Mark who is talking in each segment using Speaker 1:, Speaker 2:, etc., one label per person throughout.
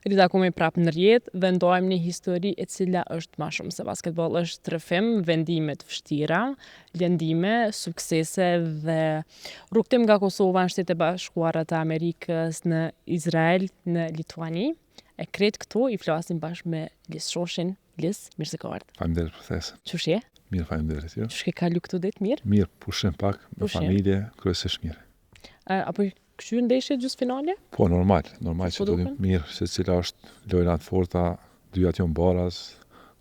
Speaker 1: Ritakumi prapë në rjetë, vendojmë një histori e cila është ma shumë se basketball, është rrëfim, vendimet vështira, lëndime, suksese dhe rrugtim nga Kosova në Shtetet e Bashkuara të Amerikës, në Izrael, në Lituani. E kretë këtu i flasim bashkë me Lis Shoshin. Lis, mirë se ka ardhur.
Speaker 2: Faleminderit për ftesën.
Speaker 1: Qysh je?
Speaker 2: Mirë, faleminderit ju.
Speaker 1: Qysh ke kalu këtu ditë mirë?
Speaker 2: Mirë, pushim pak, me familje, kryesisht mirë.
Speaker 1: Apo kështu ndeshje gjysmë finale?
Speaker 2: Po, normal që
Speaker 1: Po
Speaker 2: do
Speaker 1: duken?
Speaker 2: mirë, se cila është lojra të forta, dyat janë baraz,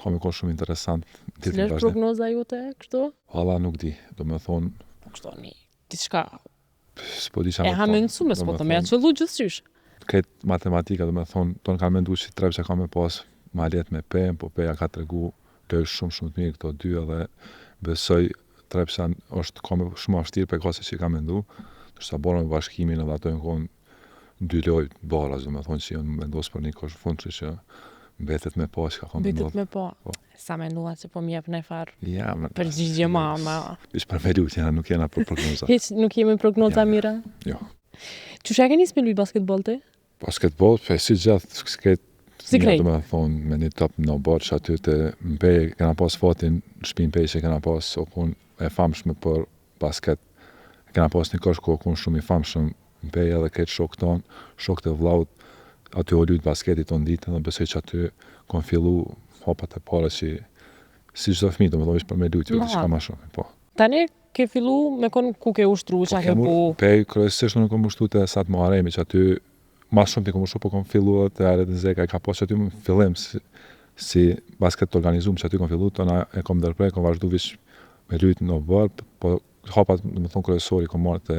Speaker 2: ka me qenë shumë interesant.
Speaker 1: Cila është prognoza jote kështu?
Speaker 2: Valla nuk di, do me thonë,
Speaker 1: Kështu një diçka
Speaker 2: s'po di qa
Speaker 1: e
Speaker 2: me
Speaker 1: ha
Speaker 2: thonë.
Speaker 1: mënsu me s'po të me
Speaker 2: thonë,
Speaker 1: qëllu gjithçysh.
Speaker 2: Këtë matematika, do me thonë, tonë kanë mendu që Trepça ka me pas ma let me Pem, po Peja ka tregu lojë shumë të mirë këto dy edhe besoj Trepça është ka me shumë vështirë për ka se që ka mendu, tërsa bora me bashkimin edhe ato janë dy lojë baraz, do me thonë që janë vendos për një kosh fund që mbetet me pa që ka konë
Speaker 1: Mbetet me pa.
Speaker 2: Po.
Speaker 1: Sa mendova që po më jep në farë
Speaker 2: Ja,
Speaker 1: përgjigje ma.
Speaker 2: Ish për me lut, nuk jena për prognoza.
Speaker 1: Hiç nuk jemi prognoza
Speaker 2: Ja.
Speaker 1: mira.
Speaker 2: Jo.
Speaker 1: Qysh e ke nisë me luj basketbol ti?
Speaker 2: Basketball, për si gjatë s'ket
Speaker 1: Si krejt?
Speaker 2: do me thonë me një top në borë që aty të mbej, kena pas fatin shpinë pej që kena pas okun e famshme për basket. Kena pas një kosh ku okun shumë i famshëm mbej edhe këtë shok tonë, shok të vllaut, aty o lujt basketit tonë ditë dhe besoj që aty kon fillu hapat e para që si çdo fëmijë, do me thonë për me lujt, jo
Speaker 1: Ma.
Speaker 2: diçka më shumë, po.
Speaker 1: Tani ke fillu me kon ku ke ushtru, qa ke po.
Speaker 2: Pej kryesisht nuk kom ushtu të Sat Muharemi që aty mas shumë t'i kom ushtu, po kom fillu edhe të Aret në Zeka, ka pas që aty më fillim si basket të organizum që aty kom fillu, tona e kom ndërprej, kom vazhdu vish me lujt në bërë, po hapat, do me thonë kryesori, kom marrë të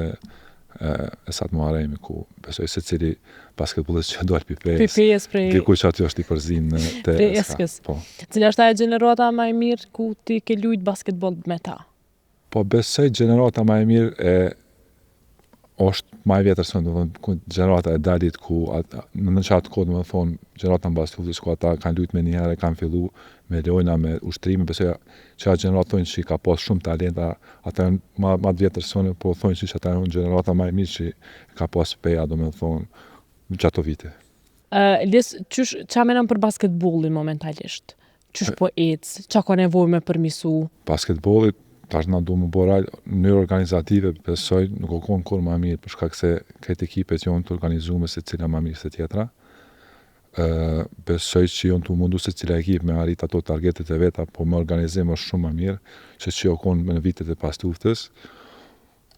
Speaker 2: e Sat Muharemi, ku besoj se cili basketbolist që dojnë pipes,
Speaker 1: Pipes prej
Speaker 2: dikuj që aty është i përzin të
Speaker 1: Prej eskës.
Speaker 2: Po.
Speaker 1: Cila është ajo gjenerata më e mirë ku ti ke lujt basketbol me ta?
Speaker 2: Po besoj gjenerata më e mirë është më e vjetër se do të thonë ku gjenerata e dalit ku në çat kohë do të thonë gjenerata mbas futbollit ku ata kanë luajtur më një herë, kanë fillu me lojna me ushtrime, besoj që ajo gjenerata thonë që ka pas shumë talenta, ata janë më të vjetër se unë, po thonë që ata janë gjenerata më e mirë që ka pas Peja, do të thonë gjato vite.
Speaker 1: Lis, qa menon për basketbolin momentalisht? Qysh po ecë? Qa ka nevojë me përmisu?
Speaker 2: Basketbollit tash na duhet më bora në mënyrë organizative, besoj nuk o konë kur më mirë për shkak se këtë ekipet janë të organizuar se cila më mirë se tjetra. Besoj që janë të mundu se cila ekip me arrit ato targetet e veta, po me organizim është shumë më mirë, se që o konë në vitet e pas luftës.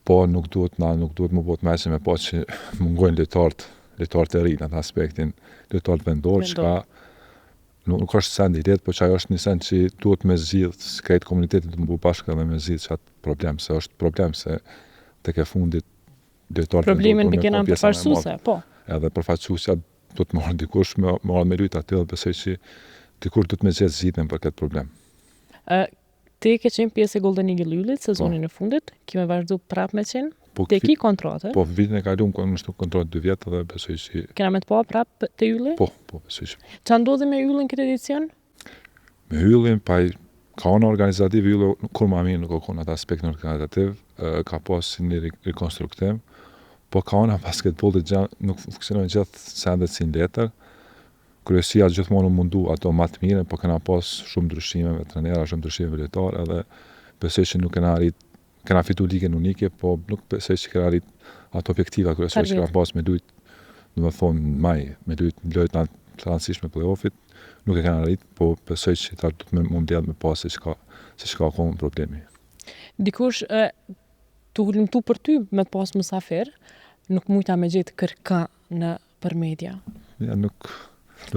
Speaker 2: Po nuk duhet më bot meqe me pa që mungojnë lojtarët e ri në atë aspektin, lojtarët vendorë, që ka nuk është send i letë, po që ajo është një send që duhet me zgjidh krejt komunitetit të mbu bashkë dhe me zgjidh që atë problem, se është problem se tek e fundit lojtarët
Speaker 1: Problemin me kena përfaqësuese, po.
Speaker 2: Edhe përfaqësuesja do të marrë dikush me lujt aty dhe besoj që dikush do të me gjetë zgjidhjen për këtë problem.
Speaker 1: Ti ke qenë pjesë e Golden Eagle Yllit sezonin e fundit, kime vazhdu prap me qenë?
Speaker 2: Po,
Speaker 1: Te ki kontratë?
Speaker 2: po vitin e kaluar kam nështu kontratë 2 vjet dhe besoj që
Speaker 1: Kena me të pa prap te Ylli?
Speaker 2: po besoj që
Speaker 1: Qa ndodhi me Yllin këtë edicion?
Speaker 2: me Yllin ka ona organizativ Ylli kur më mirë nuk ka qenë atë aspektin organizativ, ka pas një rekonstruktim, po ka ona basketbollit nuk funksionojnë gjithë sendet si në letër. Kryesia gjithmonë mundu ato më të mirën, po kena pas shumë ndryshime me trajnera, shumë ndryshime me lojtarë, edhe besoj që nuk kena fitu ligën unike, po nuk besoj që kena arrit ato objektiva kryesore që kena pas me lujt, do me thonë maj, me lujt në lojt në të rëndësishme play-offit, nuk e kena arrit, po besoj që ta du të me mbledh me pas se çka ka problemi.
Speaker 1: Dikush të hullumtu për ty me të pas mësafir, nuk mujta me gjetë kërka për media.
Speaker 2: Ja, nuk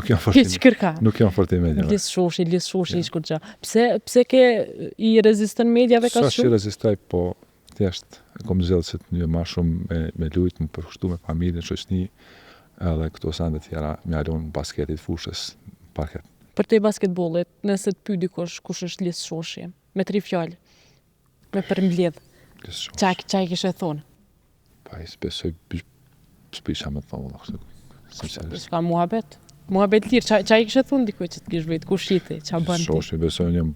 Speaker 2: janë forti.
Speaker 1: Hiç kërka.
Speaker 2: Nuk janë forti media.
Speaker 1: Lis shoshi, hiç kur gjë. Pse ke i reziston mediave ka
Speaker 2: Sa që
Speaker 1: shumë?
Speaker 2: rezistoj, po thjesht e kom zgjedhur se të një më shumë me lujt, më përkushtu me familjen, shoqni, edhe këto sende tjera më alon basketit, fushës, parket.
Speaker 1: Për te basketbollit, nëse të pyet dikush kush është Lis Shoshi, me 3 fjalë, me përmbledh, qa i kishe thonë?
Speaker 2: Pa i besoj s'pisha me thonë, sinqerisht.
Speaker 1: Shka muhabet lirë, qa i kishe thonë dikuj që të kish vetë, kush jeti, qa bën ti?
Speaker 2: Shoshi besoj një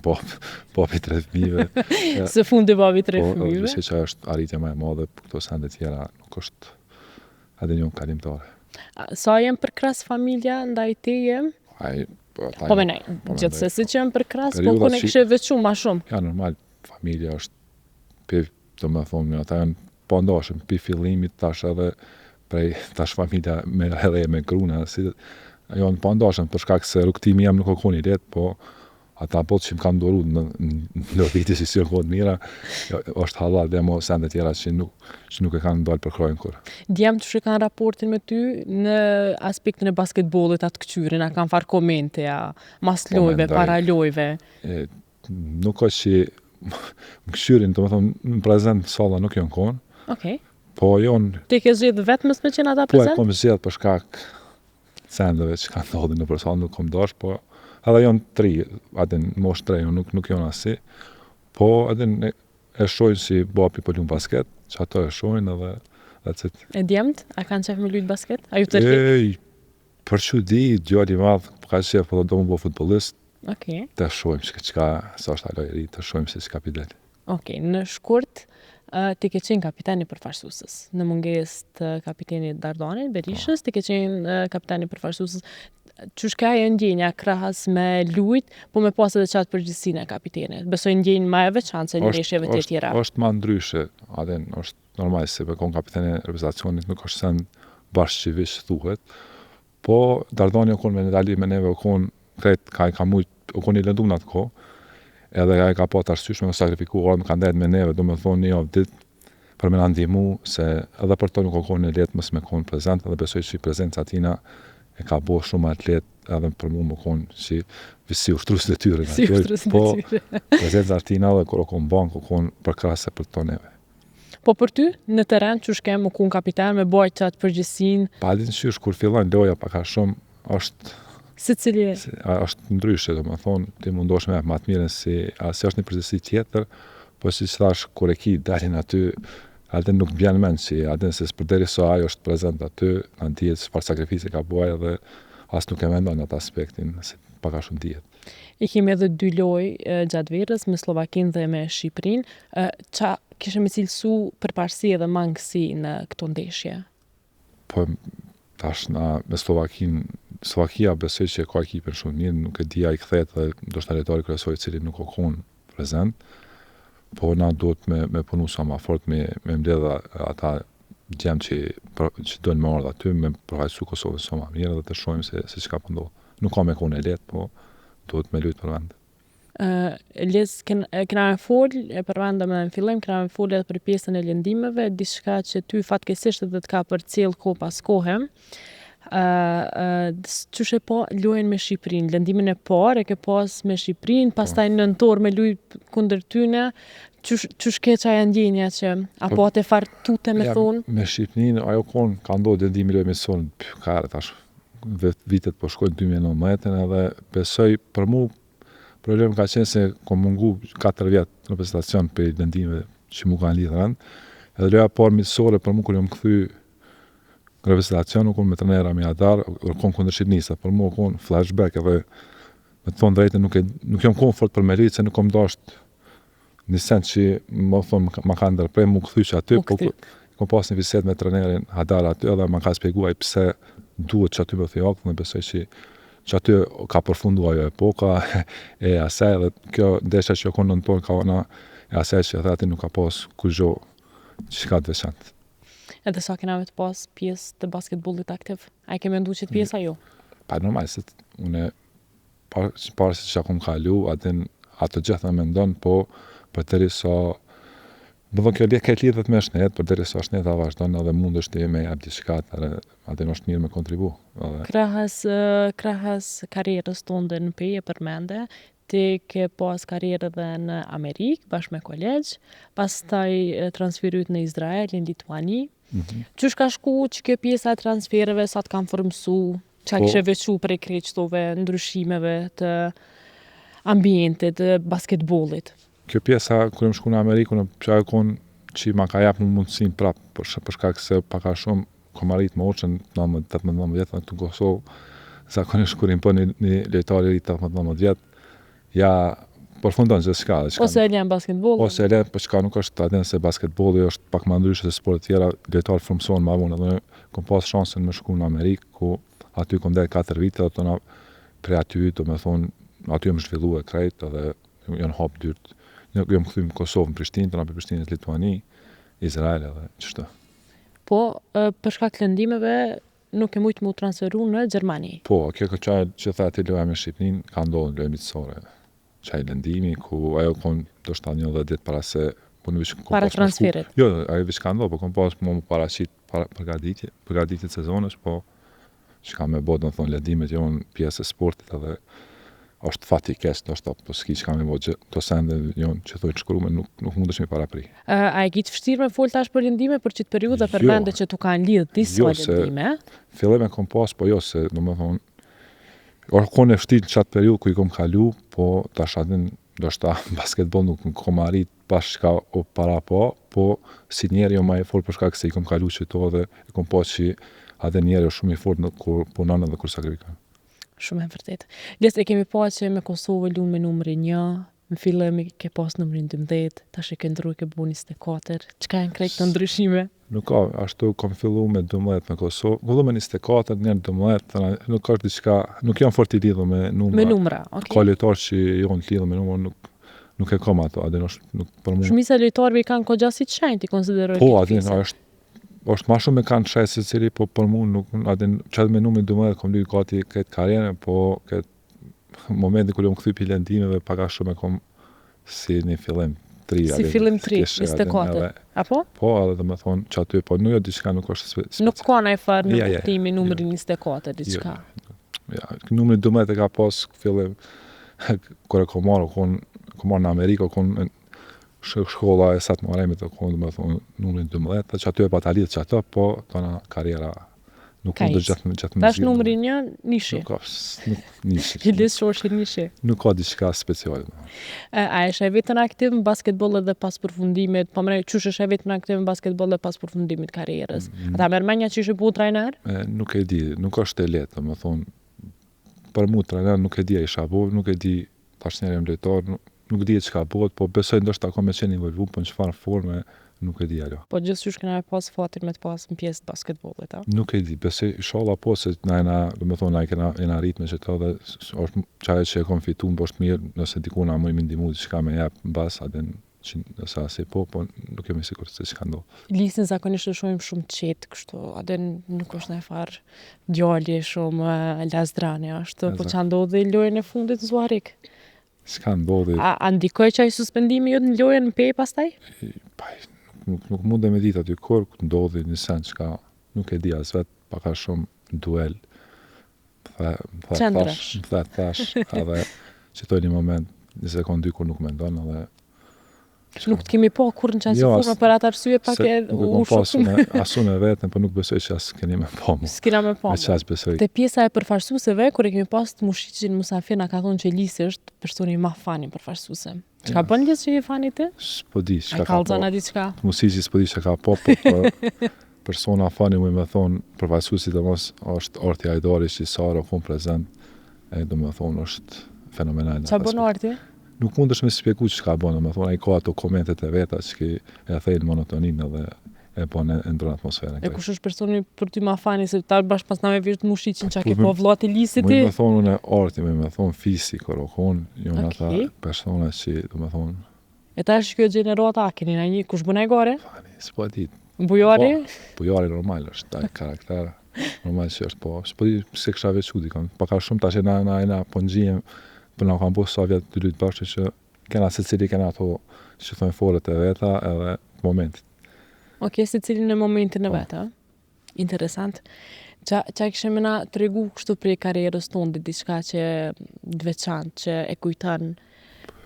Speaker 2: papi 3 fëmijëve.
Speaker 1: Se fundi babi 3
Speaker 2: Po,
Speaker 1: fëmijëve.
Speaker 2: besoj që është arritja më e madhe, për këto sende tjera nuk është edhe një kalimtare.
Speaker 1: Sa jem përkras familja ndaj teje? Po menoj, gjithsesi që jem përkras, po ku ne kishe veçu ma shumë?
Speaker 2: Ja, normal, familja është do me thonë, ata janë po ndashëm, pi fillimit tash edhe prej tash familja me edhe me gruna, si janë po ndashëm për shkak se rrugtimi jam nuk o koni let, po ata botë që më kanë doru në viti si janë kohët mira, është halal dhe mo sende tjera që nuk e kanë dalë për krojnë kur.
Speaker 1: Djemë që kanë raportin me ty në aspektin e basketbollit atë këqyrin, a kanë farë komente, mas lojve, para lojve?
Speaker 2: Nuk është që më këshyrin, do me thonë, në prezent salla nuk janë konë,
Speaker 1: Okej.
Speaker 2: po janë...
Speaker 1: Ti ke zhjetë vetëm me qenë ata prezent?
Speaker 2: Po e kom zhjetë për shkak sendeve që kanë ndodhin në përsallë, nuk kom dash, po edhe janë 3, adin mosh 3, nuk janë asi, po adin e shojnë si bapi për lunë basket, që ato e shojnë edhe that's it.
Speaker 1: E djemët, a kanë qef me lujtë basket? A ju të rrit?
Speaker 2: Për që di, djali madhë, ka qef, po do më bo futbolist,
Speaker 1: Okej.
Speaker 2: të shojmë qka sa është alo i ri, të shojmë se si kapitali.
Speaker 1: Okej, në shkurt, ti ke qenë kapitani përfaqësuesës. Në mungesë të kapitenit Dardanit, Berishës, ti ke qenë kapitani përfaqësuesës. Qysh ka e ndjenja krahas me lujt, po me pas edhe qatë përgjithsinë e kapitenit? Besoj ndjenjë ma e veçantë se ndeshjeve të tjera.
Speaker 2: Është ma ndryshe, adin është normal se me konë kapiteni reprezentacionit nuk është sen bashkëqivish thuhet, po Dardani o konë me nedali me neve o konë kret ka mujt, o konë i lëndu në atë ko, edhe ka pa të arsysh me sakrifiku, orë me ka ndajt me neve, do me thonë një javë dit, për me në ndimu, se edhe për to nuk o konë në letë mësë me konë prezent, edhe besoj që i prezent atina e ka bo shumë atlet edhe për mu më konë si ushtrus dhe tyre.
Speaker 1: Si ushtrus dhe tyre.
Speaker 2: Po, prezent atina edhe kër o konë bank, o konë për krasë për to neve.
Speaker 1: Po për ty, në teren që shkem më konë kapitan me bajt qatë përgjithsin?
Speaker 2: Pa din qysh, kur fillon loja pa ka shumë, është është ndryshe, do me thonë, ti mundosh me matë mirën si është një përgjithsi tjetër, po si që thash, kur e ki dalin aty, adin nuk bjen men që adin se përderi so ajo është prezent aty, në dijet që par sakrifise ka buaj edhe as nuk e mendoj në atë aspektin, se paka shumë dijet.
Speaker 1: I kemi edhe 2 loj gjatë verës, me Slovakin dhe me Shqiprin. Qa kishe me cilësu përparësi edhe mangësi në këto ndeshje?
Speaker 2: Po, tash me Slovakia besoj që ka ekipin shumë mirë, nuk e dia i kthehet dhe do shta letari kryesor i cili nuk o konë prezent, po na duhet me punu sa ma fort, me mbledha ata gjemë që dojnë me ardha aty, me përhajsu Kosovën sa ma mirë dhe të shojmë se qka pëndohë. Nuk ka me kone letë, po duhet me lujtë për vend.
Speaker 1: Les, këna me folë, për vendë me në fillim, këna me folë edhe për pjesën e lëndimeve, diçka që ty fatkesisht edhe të ka për cilë ko pas kohem, qyshe po lojnë me Shqiprin, lëndimin e parë e ke pas me Shqiprin, pas taj nëntor me lujt kundër tyne, qysh ke qaja ndjenja që, apo atë e farë tute me thonë?
Speaker 2: Me Shqipnin, ajo konë ka ndodhë lëndimi lojnë me sonë, kare tash, vitet po shkojnë 2019 edhe besoj për mu, problem ka qenë se kom mungu 4 vjetë në reprezentacion për lëndime që mu kanë lidhë rëndë, edhe loja parë mitësore për mu kër jom këthy reprezentacion, u konë me trenera me Adar, u konë kundër Shqipnisa, për mu u konë flashback, edhe me të thonë drejtë nuk jom konë fort për me rritë, se nuk kom dasht një sent që më thonë ma ka ndërprej, mu këthy që aty, po kom pas një viset me trenerin Adar aty, edhe ma ka spjeguaj pse duhet që aty me thijak, dhe besoj që aty ka përfundu ajo epoka e asaj, dhe kjo ndeshja që jo konë në tonë ka ona e asaj që edhe aty nuk ka pas kujgjo që ka të veçantë.
Speaker 1: Edhe sa kena me të pas pjesë të basketbollit aktiv? A i ke mendu që të pjesë ajo?
Speaker 2: Pa normal, se une parë se që akum kalu, ato gjitha me ndonë, po për tëri sa më dhënë kjo këtë lidhët me shnet, për tëri sa shnet a vazhdojnë edhe mund është me abdi shkat, atë është mirë me kontribu.
Speaker 1: Krahas karierës tonë në peje përmende, ti ke pas karierë dhe në Amerikë, bashkë me kolegj, pas taj transferujt në Izrael, në Lituani. Qysh ka shku që kjo pjesa e transfereve, sa të kanë formësu, qa kishe veçu prej kreqtove, ndryshimeve të ambientit, të basketbollit?
Speaker 2: Kjo pjesa, kërë më shku në Amerikë, që ajo konë që ma ka japë më mundësin prapë, për shkak se paka shumë kom arrit më oqën 18-19 vjetë në këtë Kosovë, zakonisht kur im për një lejtari rritë 18-19 vjetë, ja përfundon gjithçka.
Speaker 1: Ose e lën basketboll.
Speaker 2: Ose e lën, po çka nuk është atë se basketbolli është pak më ndryshe se sportet tjera, lojtar frymësohen më vonë. Edhe kom pas shansin me shku në Amerikë, ku aty kom dalë 4 vite, ato prej aty, domethënë, aty jam zhvilluar krejt edhe janë hap dyrt. Ne jam kthy në Kosovë, në Prishtinë, në Prishtinë, Lituani, Izrael edhe çështë.
Speaker 1: Po, për shkak të lëndimeve nuk e mujt mu transferu në Gjermani.
Speaker 2: Po, kjo që tha ti loja me Shqipnin, ka ndodhur lojë miqësore. Çaj lëndimi, ku ajo kon do shta 10 ditë para se
Speaker 1: para transferit.
Speaker 2: Jo, ajo veç ka ndodhur, po kom pas më paraqit përgatitje sezonës, po çka më bë, domethënë lëndimet janë pjesë e sportit edhe është fati i keq, ndoshta po s'ki çka më bëj, to sende janë që thonë shkruar, nuk mundesh me parapri.
Speaker 1: A e ke të vështirë me fol tash për lëndime për çit periudhë përmende që tu kanë lidh disa lëndime?
Speaker 2: Fillim e kom pas, po jo se domethënë orkon e vështirë çat periudhë ku i kom kalu, po tash atë ndoshta basketboll nuk kom arrit pas çka o para po si njeri jo më i fort për shkak se i kom kalu çito dhe e kom pas që atë njeri është shumë i fort kur punon edhe kur sakrifikon.
Speaker 1: Shumë e vërtet. Lës e kemi pa që me Kosovë luan me numrin 1, në fillim ke pas numrin 12, tash e ke ndryshuar ke bu 24. Çka janë krejt të ndryshime?
Speaker 2: Nuk ka, ashtu kom fillu me 12 me Kosovë, fillu me 24, njën 12, nuk ka diçka, nuk janë fort i lidhur me numra.
Speaker 1: Me numra, okay.
Speaker 2: Ka lojtarë që janë të lidhur me numra, nuk e kam ato, adin nuk për mua.
Speaker 1: Shumica lojtarëve kanë kogja si shenjtë, i konsideroj.
Speaker 2: Po, adin është ma shumë me kanë shenjtë se cili, po për mua nuk, adin çad me numrin 12 kom lyp gati këtë karrierën, po këtë momenti kur jam kthy pi lëndimeve pak a shumë kom si një fillim 3.
Speaker 1: Si fillim 3, 24. Apo?
Speaker 2: Po, edhe domethënë çaty, po nuk jo diçka nuk është
Speaker 1: nuk ka ndaj farë në kuptimin numri 24 diçka.
Speaker 2: Ja, numri 12 e ka pas fillim kur e kom marrë në Amerikë, kon shkolla e sa të marrëmit të kon domethënë numrin 12, çaty e pa ta lidh çato, po tona karriera nuk mund të gjatë
Speaker 1: tash numri 1 nishi.
Speaker 2: Nuk nishi.
Speaker 1: Gjithë shoqë nishi.
Speaker 2: Nuk ka diçka speciale.
Speaker 1: A është vetëm aktiv në basketboll edhe pas përfundimit, po më çush është vetëm aktiv në basketboll edhe pas përfundimit të karrierës? Ata merr mendja që ishe bu trajner?
Speaker 2: Nuk e di, nuk është e lehtë, domethënë për mua trajner nuk e di isha bu, nuk e di tash njëri jam lojtar, nuk di çka bëhet, po besoj ndoshta ka më qenë involvuar, po në çfarë forme nuk e di ajo.
Speaker 1: Po gjithsesi kena pas fatin me të pas në pjesë të basketbollit, a?
Speaker 2: Nuk e di, besoj inshallah po se domethënë na kena ritme që to dhe është çaje që e kam fituar, po është mirë nëse diku na më ndihmu diçka më jap mbas atë nëse asi po nuk jam i sigurt se çka ndodh.
Speaker 1: Lisën zakonisht e shohim shumë qetë kështu, atë nuk është ndaj far djalë shumë lazdrani ashtu, po ç'a ndodhi lojën e fundit Zuarik?
Speaker 2: S'ka ndodhi.
Speaker 1: A ndikoi çaj suspendimi jot në lojën në pej pastaj?
Speaker 2: Nuk mund me ditë aty kur ndodhi një sens çka nuk e di as vet, pak a shumë duel. Thash, edhe që to një moment, një sekond 2 kur nuk mendon edhe
Speaker 1: nuk të kemi pa kur në qenë si forma për atë arsye pak e
Speaker 2: u shoku. Asun e vetën, po nuk besoj që as keni me pa mu.
Speaker 1: S'kena me pa mu. Te pjesa e përfaqësuesve, kur e kemi pas të Mushiqin Musafir na ka thonë që Lisi është personi më fani përfaqësuese. Çka bën Lisi që i fani ti?
Speaker 2: S'po di çka ka.
Speaker 1: Ka zona diçka.
Speaker 2: Mushiqi s'po di çka ka po persona fani më thon përfaqësuesi domos është Orti Hajdari që sa kon prezant, domethënë është fenomenal.
Speaker 1: Çfarë bën Orti?
Speaker 2: Nuk mundesh me shpjegu çka bën, domethënë ai ka ato komentet e veta që e thejnë monotoninë dhe e bën e ndron atmosferën.
Speaker 1: E kush është personi për ty më fani se ta bash pas na me virt Mushiqin çka ke po vllati Lisit ti?
Speaker 2: Më thonë unë Orti, më thon fizik, korokon, janë ata persona që domethënë.
Speaker 1: E tash kjo gjenerata keni na një kush bën ai gore?
Speaker 2: Fani, s'po di.
Speaker 1: Bujari?
Speaker 2: Bujari normal është, ai karakter. Normal që është po. S'po di pse kisha veçu dikon. Pak a shumë tash na po ngjihem për na kanë bërë sa vjet të lyt bashkë që kena secili kena ato që thonë foret e veta edhe momentit.
Speaker 1: Okej, secili në momentin e vet, a? Interesant. Ç'a kishe më na tregu kështu për karrierës tonë diçka që të veçantë që e kujton.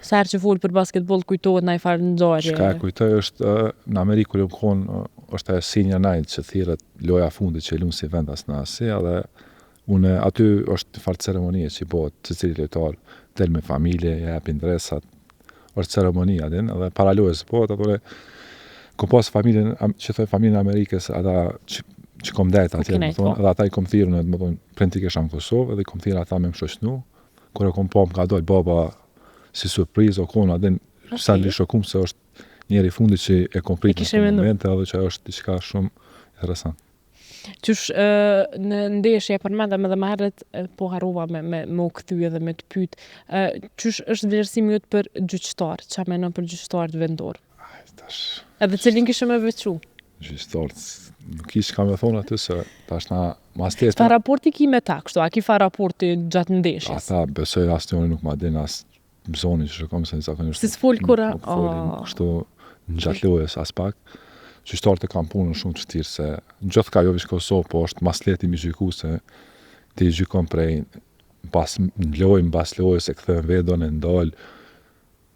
Speaker 1: Sa herë që fol për basketboll kujtohet ndaj farë ngjarje.
Speaker 2: Çka e kujtoj është në Amerikë kur jam qenë është ajo senior night që thirret loja fundit që luan si vendas në Asi edhe unë aty është fare ceremonie që bëhet secili lojtar del me familje, japin dresat. Është ceremonia edhe para lojës bëhet atë kom pas familjen që thoj familjen e Amerikës ata që kom det atje domethënë edhe ata I kom thirrur domethënë prenti kisha në Kosovë edhe kom thirrur ata me më shoqënu kur e kom pa më ka dal baba si surprizë, o konë, adin, sa li shokum se është njeri fundi që e komprit në këtë momente, edhe që është diçka shumë interesant.
Speaker 1: Qysh në ndeshje e përmendëm edhe më herët, po harrova me u kthy edhe me të pyet, qysh është vlerësimi jot për gjyqtar? Çfarë mendon për gjyqtarët vendor?
Speaker 2: Tash,
Speaker 1: Edhe cilin kishe me veçu?
Speaker 2: gjyqtarët, nuk ish ka me thonë aty se tash na mas tjetër.
Speaker 1: Fa raporti ki me ta, kështu, a ki fa raporti gjatë ndeshjes?
Speaker 2: Ata besoj asnjëri nuk ma din as zonin që shkojmë se zakonisht.
Speaker 1: Si s'fol kura?
Speaker 2: Nuk folin kështu në gjatë lojës as pak. Gjyqtarët e kanë punën shumë të vështirë se gjithë ka jo veç Kosovë, po është mas lehti mi gjyku se ti gjykon prej mbas lojës e kthehen vedon e ndal.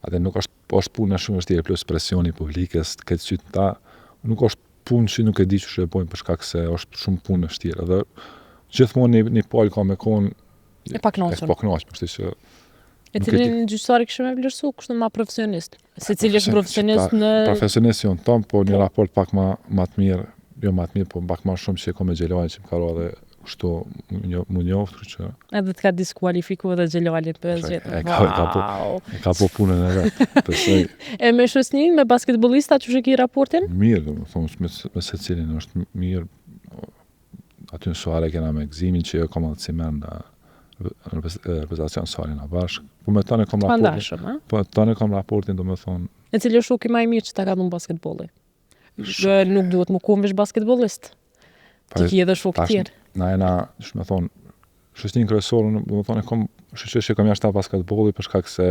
Speaker 2: Atë nuk është punë shumë e vështirë plus presioni publikës, këtë sytë ta, nuk është punë që nuk e di që e bojnë për shkak se është shumë punë e vështirë. Edhe gjithmonë një palë ka me konë
Speaker 1: E pakënaqshëm.
Speaker 2: Kështu që
Speaker 1: E cilin gjyqtari kishe me vlerësu, kështu ma profesionist. Se cili është profesionist në...
Speaker 2: Profesionist jo në tomë, po një raport pak ma të mirë, jo ma të mirë, po pak ma shumë që e ko me Gjelani që më ka dhe kështu më njoftër që...
Speaker 1: Edhe të ka diskualifiku dhe Gjelani për zhjetë.
Speaker 2: E ka po punën e vetë, pësoj.
Speaker 1: E me shosnin, me basketbolista, që shë ki raportin?
Speaker 2: Mirë, më thonë, me se cilin është mirë. Aty në suare kena me gzimin që jo koma të cimenda reprezentacion salin a bashkë. Po me tane kom raportin.
Speaker 1: Pandashëm, a?
Speaker 2: Po tane kom raportin, do me thonë.
Speaker 1: E cili është shoku ma i mirë që ta ka dhënë basketbolli? Nuk duhet më konë vesh basketbolist. Ti ki edhe shok tjerë.
Speaker 2: Na jena, që me thonë, shështin kryesorën, do me thonë, e kom shështin që kom jashta basketbolli, për shkak se,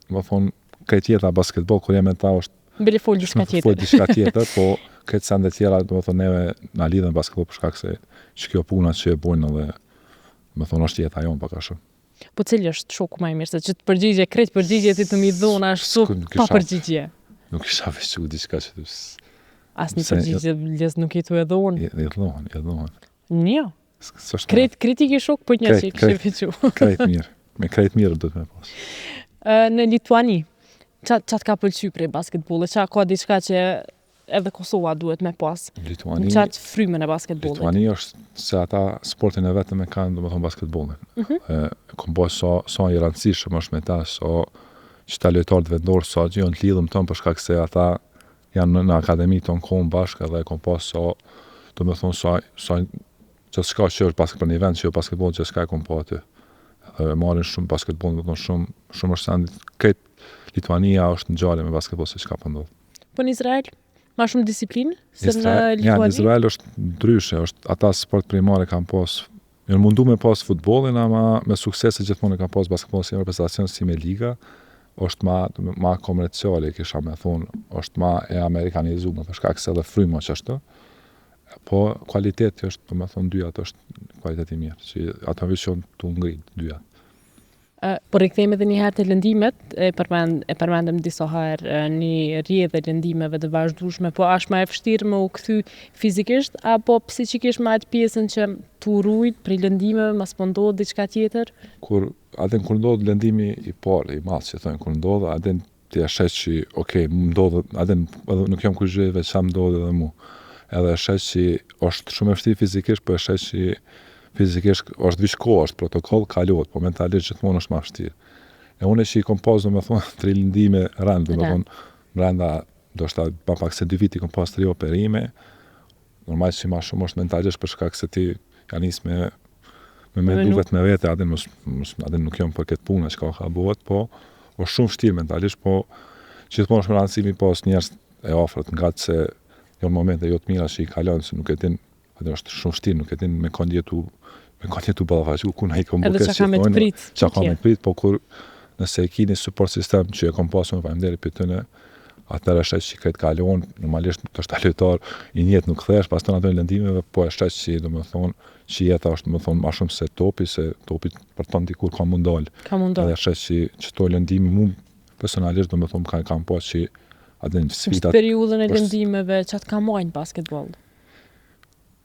Speaker 2: do me thonë, këtë tjeta basketbol, kur jem e ta është
Speaker 1: Bile folë diçka tjetër.
Speaker 2: Folë diçka tjetër, po këtë sende tjera, do me thonë, neve na lidhen basketbol për shkak se që kjo puna që e bojnë edhe, me thonë, është jeta jonë pak a shumë.
Speaker 1: Po cili është shoku ma i mirë, se që të përgjigje, krejt përgjigje ti të mi dhona është pa përgjigje.
Speaker 2: Nuk isha veçu diçka që të...
Speaker 1: As një përgjigje les nuk i të edhonë.
Speaker 2: I edhonë.
Speaker 1: Një. Krejt kritiki shok për një që i kështë veçu.
Speaker 2: Krejt mirë. Me krejt mirë do të me pas.
Speaker 1: Në Lituani, qatë ka pëlqy prej basketbollit? Qa ka diçka që edhe Kosova duhet me pas?
Speaker 2: Lituani...
Speaker 1: Qatë frymën e basketbollit?
Speaker 2: Lituani është se ata sportin e vetëm e kanë, do me thonë, basketbollin. Kom boj sa i rëndësishëm është me ta, so që ta lojtarët vendorë, so që jonë të lidhëm tonë për shkak se ata janë në akademi tonë kohën bashkë edhe kom pas so, do me thonë, so që s'ka që është basketbol një vend, që jo basketbol që s'ka e kom pa aty. Marrin shumë basketbol, do me thonë, shumë është sendit. Këtë Lituania është në gjallë me basketbol se çka po ndodh.
Speaker 1: Po në Izrael? Ma shumë disiplinë se në Lituani?
Speaker 2: Ja, në Izrael është ndryshe, ata sport primare kanë pas, janë mundu me pas futbollin, ama me suksese gjithmonë kanë pas basketbollin si reprezentacion si me liga, është ma komerciale, kisha me thonë, është ma e amerikanizuar për shkak se edhe fryma që ashtu. Po kualiteti është, do me thonë, dyjat është kualiteti mirë, që ata vishon të ngrit dyjat.
Speaker 1: Po rikthejmë edhe një herë të lëndimet, e përmendëm disa herë një rrjedhë e lëndimeve të vazhdueshme, po është më e vështirë më u kthy fizikisht apo psiqikisht me atë pjesën që tu rujt prej lëndimeve, mas po ndodh diçka tjetër? Kur
Speaker 2: ndodh lëndimi i parë, i madh, që thonë, kur ndodh, atë ti e shes që okay, më ndodh, atë nuk jam kurrë veç sa më ndodh edhe mua. Edhe e shes që është shumë e vështirë fizikisht, po e shes që fizikisht është vish kohë, është protokoll, kalohet, po mentalisht gjithmonë është më vështirë. E unë që i kom pas, do me thonë, 3 lëndime rënd, do me thonë, brenda, do shta, pa pak se 2 viti kom pas 3 operime, normal që ma shumë është mentalisht për shkak se ti janis me duket me vete, adin nuk jom për këtë punë, që ka bëhet, po, është shumë vështirë mentalisht, po, gjithmonë është më rëndësimi pas njerëz e afërt, nga se jo në momente jo të mira që i kalon, se nuk e din, atë është shumë vështirë, nuk e din me kanë jetu ballafaqu ku na i kom bërë
Speaker 1: çka me të prit.
Speaker 2: Çka ka me të prit, po kur nëse e keni support system që e kom pasur faleminderit për tyne, atëherë është që këtë kalon, normalisht të është lojtar i njëjtë nuk kthesh pas tonë ato lëndimeve, po është që domethënë që jeta është domethënë më shumë se topi për ton dikur ka mund dal. Edhe është që to lëndimi mu personalisht domethënë kam pas që atë sfida.
Speaker 1: Në periudhën e lëndimeve çat ka marrë basketboll.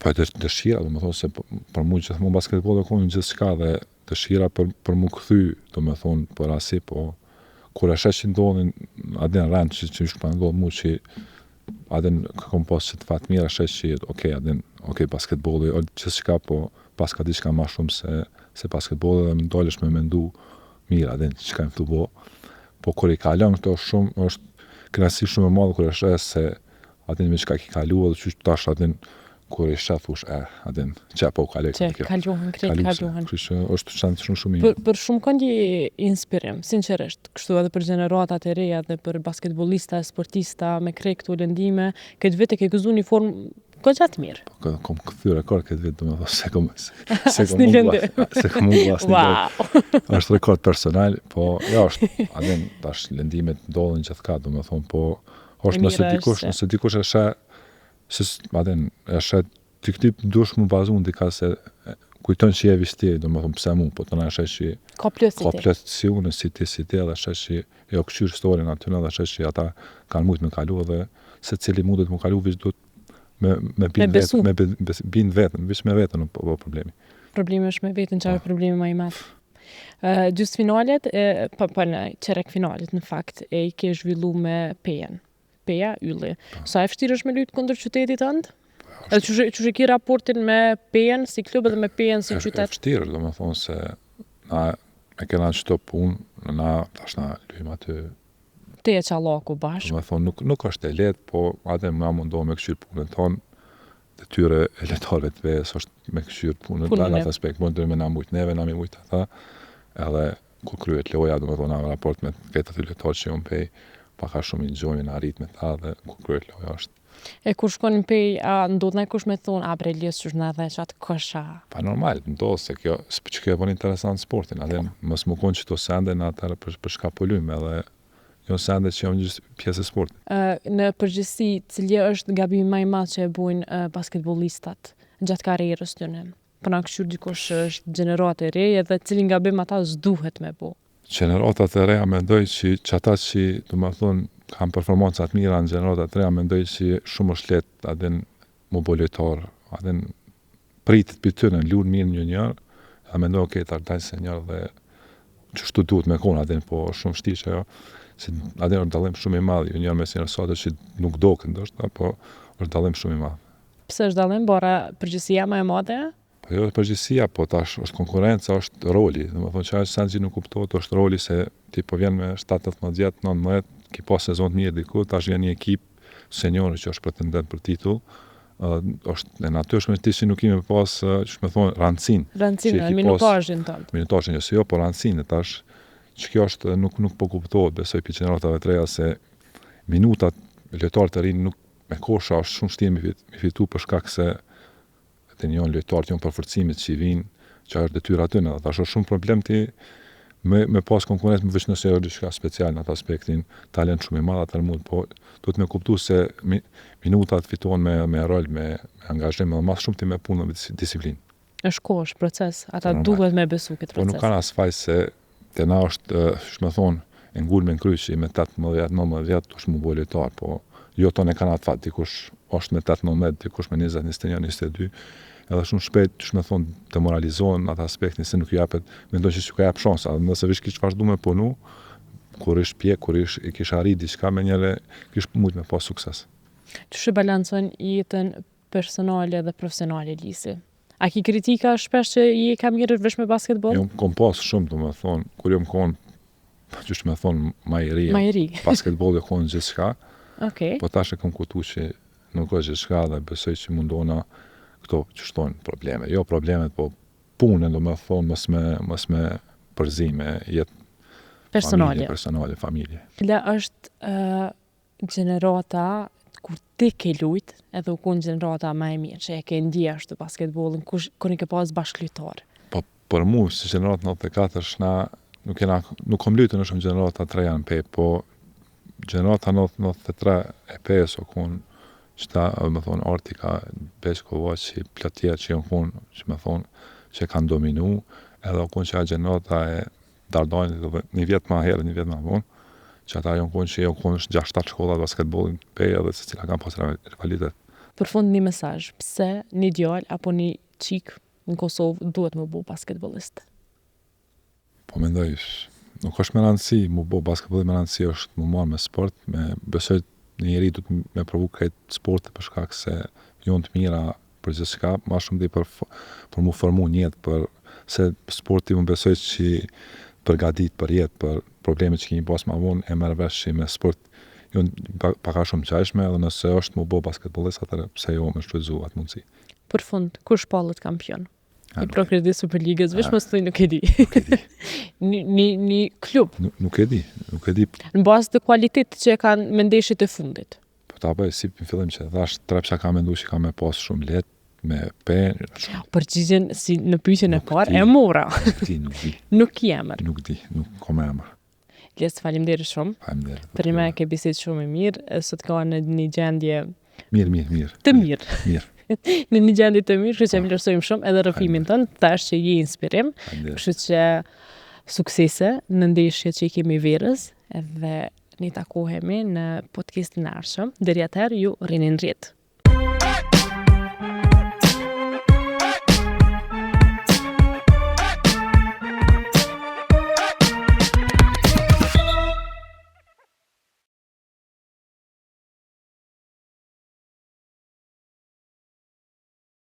Speaker 2: Po dëshira, do me thonë se për mu gjithmonë basketbol do konë gjithçka dhe dëshira për mu kthy, do me thonë për asi, po kur e shesh që ndodhin adin rend që shpa ndodh mu që adin kom pas që të fatë mirë, shesh që okej, basketboli, gjithçka, po pas ka diçka ma shumë se basketboli dhe më ndalesh me mendu mirë adin që ka më të bo. Po kur i kalon këto është kënaqësi shumë e madhe kur e sheh se atin me çka ki kalu edhe qysh tash atin kur i sheh thush atin çka po kaloj
Speaker 1: Që kaluhen, krejt kaluhen.
Speaker 2: Kështu që është shans shumë i
Speaker 1: Për shumë kënd inspirim, sinqerisht, kështu edhe për gjeneratat e reja dhe për basketbolista, sportista me krejt këto lëndime, këtë vit e ke gëzu një formë goxha të mirë.
Speaker 2: Po kom kthyr rekord këtë vit, domethënë se kom mungu asnjë.
Speaker 1: Wow.
Speaker 2: Është rekord personal, po jo është atin tash lëndimet ndodhin gjithka, domethënë po është nëse dikush e sheh se atin e sheh ti këtip dush më bazu ndika se kujton që je visti, domethënë pse mu, po të na sheh që
Speaker 1: Ka plot
Speaker 2: si unë si ti dhe sheh që jo këshyr historin aty dhe sheh që ata kanë mujt me kalu dhe secili mundet me kalu veç duhet me bin vetën, veç me vetën po problemi.
Speaker 1: Problemi është me vetën, çfarë problemi më i madh. Gjysmë finalet, po në çerek finalet në fakt e i ke zhvillu me Pejen. Peja ylli. Sa e vështirë është me lyt kundër qytetit tënd? Edhe çu ki raportin me Pejen si klub edhe me Pejen si qytet?
Speaker 2: Është vështirë, domethënë se na e kena çto punë, na tash na lyjm aty.
Speaker 1: Te e qallaku bashkë.
Speaker 2: Domethënë nuk është e lehtë, po atë më mundohem me këshyr punën tonë. Detyre e letarëve të vejes është me këshyr punën në atë aspekt, mund të me na mujt neve, na mi mujt ata. Edhe kur kryet loja, domethënë na raport me këtë aty letarë që unë pej, paka shumë i nxojmë na arrit me ta dhe kur kryet loja është.
Speaker 1: E kur shkon në pej, ndodh na kush me thonë, bre Elios që na dhe çat kosha.
Speaker 2: Pa normal, ndodh se kjo që bën interesant sportin, atë mos më kon çto sende në atë për shka po lym edhe jo sende që janë gjithë pjesë e sportit.
Speaker 1: Në përgjithësi, cili është gabimi më i madh që e bojnë basketbollistat gjatë karrierës tyre? Po na këshyr dikush është gjeneratë e re edhe cilin gabim ata s'duhet me bo.
Speaker 2: Gjeneratat e reja mendoj që ata që domethënë kanë performanca të mira në gjeneratat e reja mendoj që shumë është lehtë atë më bo lojtar, atë pritet për tyre në luan mirë një njërë, a mendoj ta dal senjor dhe çështu duhet me kon atë, po shumë vështirë që ajo se atë është dallim shumë i madh, njërë me sinësate që nuk doken ndoshta, po është dallim shumë i madh.
Speaker 1: Pse është dallim, bora përgjithësia më e madhe?
Speaker 2: Po jo përgjithësia, po tash është konkurenca, është roli. Domethënë që ajo sa nuk kuptohet, është roli se ti po vjen me 17-18 vjet, 19, ki pas sezon të mirë diku, tash vjen një ekip senior që është pretendent për titull. Është e natyrshme ti që nuk kemi pas, që më thonë,
Speaker 1: rancinë, minutazhin tonë.
Speaker 2: Minutazhin jo, po rancinë tash që kjo është nuk po kuptohet, besoj për gjeneratave të reja se minutat lojtarë të rinë nuk me kosha është shumë shtirë me fitu për shkak se të njën lojtarë, janë përforcimit që i vinë, që është detyra aty në, tash është shumë problem ti me pas konkurent më veç nëse është diçka special në atë aspektin, talent shumë i madh atë mund, po duhet me kuptu se minutat fitohen me rol, me angazhim, dhe mas shumë ti me punë me disiplinë.
Speaker 1: Është kohë, është proces, ata duhet me besu këtë proces.
Speaker 2: Po nuk kanë as faj se te na është, shme thonë, e ngull me nkryqi me 18-19 vjet, është mu bo lojtar, po jo tonë e kanë atë fat, dikush është me 18, dikush me 20, 21, 22, edhe shumë shpejt, shme thonë, demoralizohen atë aspektin se nuk japet, mendoj që ka jap shansa, dhe nëse vish kish vazhdu me punu, kur ish pjek, kur ish i kish arrit diçka me njëre, kish mujt me pas sukses.
Speaker 1: Ç'është balancon jetën personale dhe profesionale Elisi? A ki kritika shpesh që i ka mirë vesh me basketbol?
Speaker 2: Jo, kom pas shumë, do me thonë, kur jo më konë, qështë me thonë, ma i ri, basketbol e konë gjithë shka, po tash e kom kutu që nuk është gjithë shka dhe besoj që mundona këto që shtojnë probleme. Jo problemet, po punën, do me thonë, mës me përzime, jetë personale, familje.
Speaker 1: Cila është gjenerata kur ti ke lujt, edhe u kun gjenerata më e mirë, që e ke ndje ashtu basketbolin, kur i ke pas bashkëlojtar?
Speaker 2: Po, për mu, si gjenerata 94, shna, nuk kom lujtë në shumë gjenerata 3 janë pej, po gjenerata 93 e pejës o kun, qëta, me thonë, Artika, Beshkova, që plotje që janë kun, që me thonë, që kanë dominu, edhe o kun që a gjenerata e Dardajnë, një vjetë ma herë, një vjetë ma vonë, që ata janë konë që janë konë 6-7 shkolla basketbolin pej edhe se cila kanë pas rivalitet.
Speaker 1: Për fund një mesazh, pse një djalë apo një qik në Kosovë duhet më bo basketbolist?
Speaker 2: Po mendoj, nuk është me rëndësi, më bo basketbolin me rëndësi është më marrë me sport, me besoj një njeri duhet me provu krejt sporte për shkak se jonë të mira për gjithë shka, ma shumë dhe për mu formu njëtë, për se sporti më besoj që përgadit për jetë, për problemet që kemi pas ma vonë, e merr vesh që me sport paka shumë qajshme, edhe nëse është mu bo basketbolist, atëre pse jo me shfrytzu atë mundësi.
Speaker 1: Për fund, kush pallet kampion? I
Speaker 2: Nuk
Speaker 1: prokredi Superligës, vesh mos thoj nuk e di.
Speaker 2: e di.
Speaker 1: Një klub,
Speaker 2: Nuk e di.
Speaker 1: në bazë të kualitetit që e kanë me ndeshjet e fundit.
Speaker 2: Po ta bëj si në fillim që thash trepsha ka mendu që ka me pas shumë lehtë, me pen,
Speaker 1: Përgjigjen si në pyetjen e
Speaker 2: Nuk
Speaker 1: parë
Speaker 2: di.
Speaker 1: e mora.
Speaker 2: nuk di,
Speaker 1: Nuk jemër.
Speaker 2: nuk di, nuk kom emër.
Speaker 1: Les, faleminderit shumë.
Speaker 2: Faleminderit.
Speaker 1: Për me ke bisedë shumë e mirë, sot ka në një gjendje
Speaker 2: Mirë.
Speaker 1: të mirë.
Speaker 2: Mirë.
Speaker 1: Në një gjendje të mirë, kështu që vlerësojmë shumë edhe rrëfimin tënd, thash që je inspirim,
Speaker 2: Faleminderit.
Speaker 1: kështu që suksese në ndeshjet që i kemi verës, edhe ne takohemi në podcastin e ardhshëm. Deri atëherë ju rrini në rjetë.